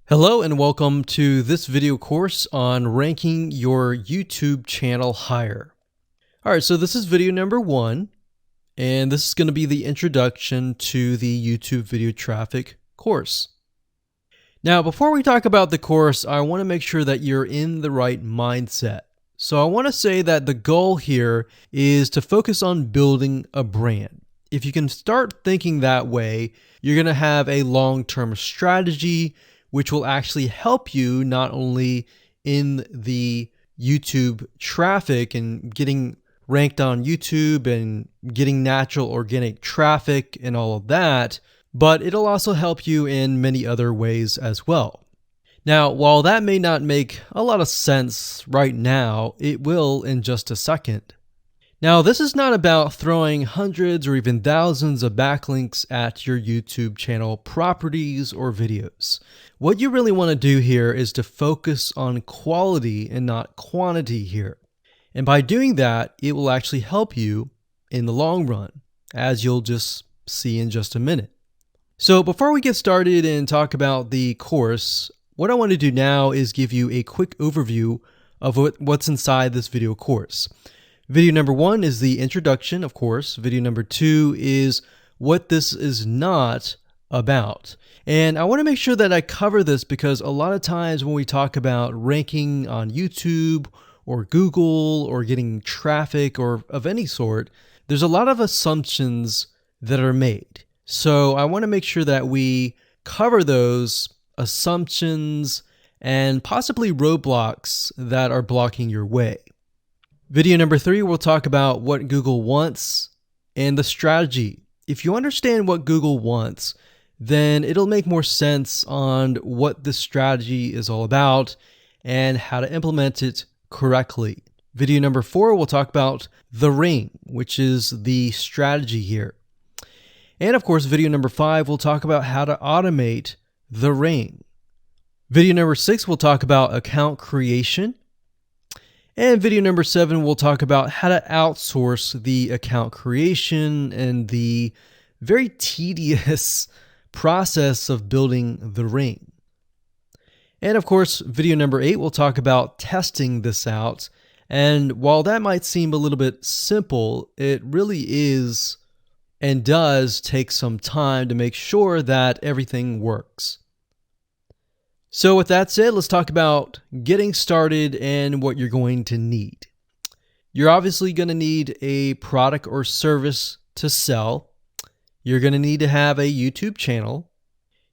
Hello and welcome to this video course on ranking your YouTube channel higher. All right, so this is video number 1, and this is going to be the introduction to the YouTube video traffic course. Now, before we talk about the course, I want to make sure that you're in the right mindset. So I want to say that the goal here is to focus on building a brand. If you can start thinking that way, you're going to have a long-term strategy which will actually help you not only in the YouTube traffic and getting ranked on YouTube and getting natural organic traffic and all of that, but it'll also help you in many other ways as well. Now, while that may not make a lot of sense right now, it will in just a second. Now, this is not about throwing hundreds or even thousands of backlinks at your YouTube channel properties or videos. What you really want to do here is to focus on quality and not quantity here. And by doing that, it will actually help you in the long run, as you'll just see in just a minute. So before we get started and talk about the course, what I want to do now is give you a quick overview of what's inside this video course. Video number 1 is the introduction, of course. Video number 2 is what this is not about. And I want to make sure that I cover this because a lot of times when we talk about ranking on YouTube or Google or getting traffic or of any sort, there's a lot of assumptions that are made. So I want to make sure that we cover those assumptions and possibly roadblocks that are blocking your way. Video number 3, we'll talk about what Google wants and the strategy. If you understand what Google wants, then it'll make more sense on what the strategy is all about and how to implement it correctly. Video number 4, we'll talk about the ring, which is the strategy here. And of course, video number 5, we'll talk about how to automate the ring. Video number 6, we'll talk about account creation. And video number 7, we'll talk about how to outsource the account creation and the very tedious process of building the ring. And of course, video number 8, we'll talk about testing this out. And while that might seem a little bit simple, it really is and does take some time to make sure that everything works. So with that said, let's talk about getting started and what you're going to need. You're obviously going to need a product or service to sell. You're going to need to have a YouTube channel.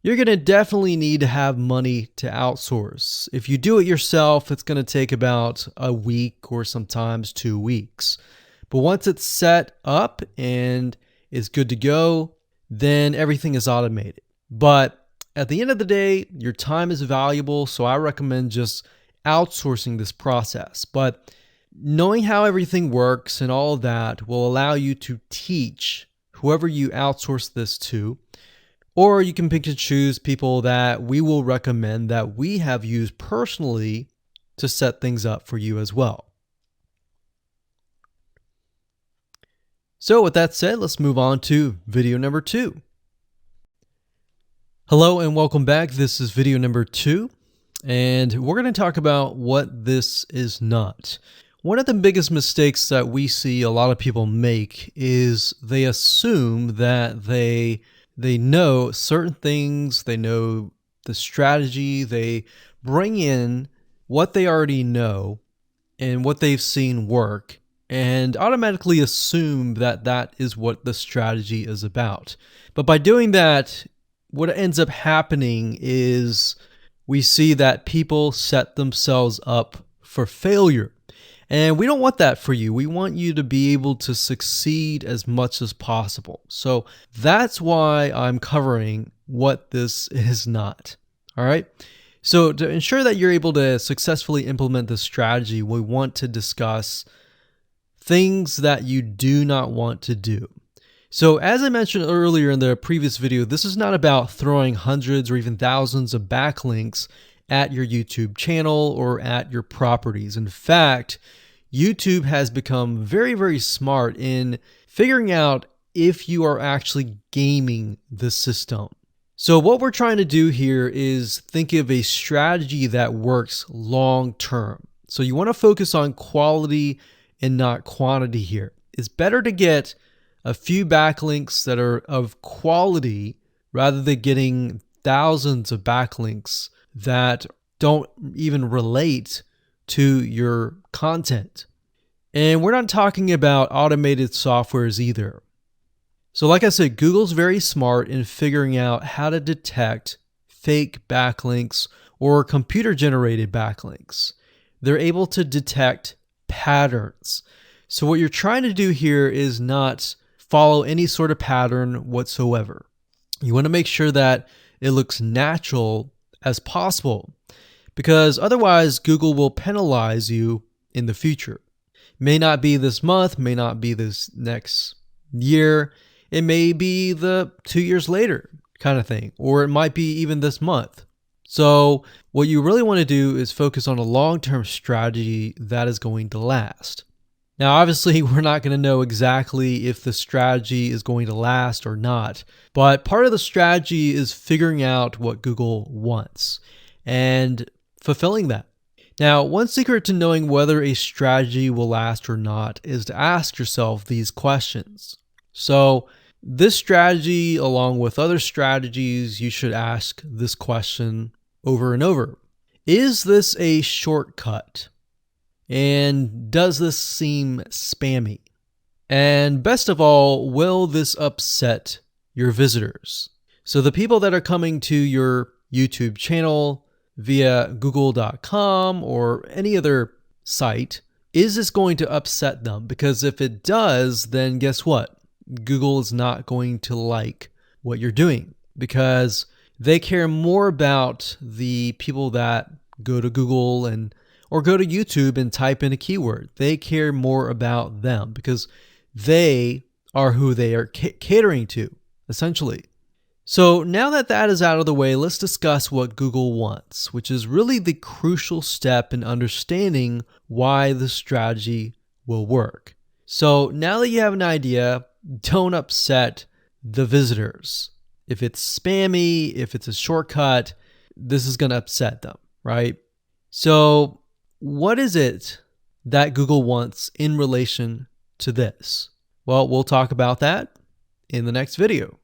You're going to definitely need to have money to outsource. If you do it yourself, it's going to take about a week or sometimes 2 weeks. But once it's set up and is good to go, then everything is automated. But at the end of the day, your time is valuable, so I recommend just outsourcing this process. But knowing how everything works and all of that will allow you to teach whoever you outsource this to, or you can pick and choose people that we will recommend that we have used personally to set things up for you as well. So with that said, let's move on to video number 2. Hello and welcome back. This is video number 2, and we're going to talk about what this is not. One of the biggest mistakes that we see a lot of people make is they assume that they know certain things, they know the strategy, they bring in what they already know and what they've seen work, and automatically assume that that is what the strategy is about. But by doing that, what ends up happening is we see that people set themselves up for failure. And we don't want that for you. We want you to be able to succeed as much as possible. So that's why I'm covering what this is not. All right. So to ensure that you're able to successfully implement this strategy, we want to discuss things that you do not want to do. So as I mentioned earlier in the previous video, this is not about throwing hundreds or even thousands of backlinks at your YouTube channel or at your properties. In fact, YouTube has become very, very smart in figuring out if you are actually gaming the system. So what we're trying to do here is think of a strategy that works long term. So you want to focus on quality and not quantity here. It's better to get a few backlinks that are of quality rather than getting thousands of backlinks that don't even relate to your content. And we're not talking about automated softwares either. So like I said, Google's very smart in figuring out how to detect fake backlinks or computer-generated backlinks. They're able to detect patterns. So what you're trying to do here is not follow any sort of pattern whatsoever. You want to make sure that it looks natural as possible, because otherwise Google will penalize you in the future. May not be this month, may not be this next year. It may be the 2 years later kind of thing, or it might be even this month. So what you really want to do is focus on a long-term strategy that is going to last. Now, obviously, we're not going to know exactly if the strategy is going to last or not, but part of the strategy is figuring out what Google wants and fulfilling that. Now, one secret to knowing whether a strategy will last or not is to ask yourself these questions. So this strategy, along with other strategies, you should ask this question over and over. Is this a shortcut? And does this seem spammy? And best of all, will this upset your visitors? So the people that are coming to your YouTube channel via google.com or any other site, is this going to upset them? Because if it does, then guess what? Google is not going to like what you're doing, because they care more about the people that go to Google or go to YouTube and type in a keyword. They care more about them because they are who they are catering to, essentially. So now that that is out of the way, let's discuss what Google wants, which is really the crucial step in understanding why the strategy will work. So now that you have an idea, don't upset the visitors. If it's spammy, if it's a shortcut, this is going to upset them, right? So what is it that Google wants in relation to this? Well, we'll talk about that in the next video.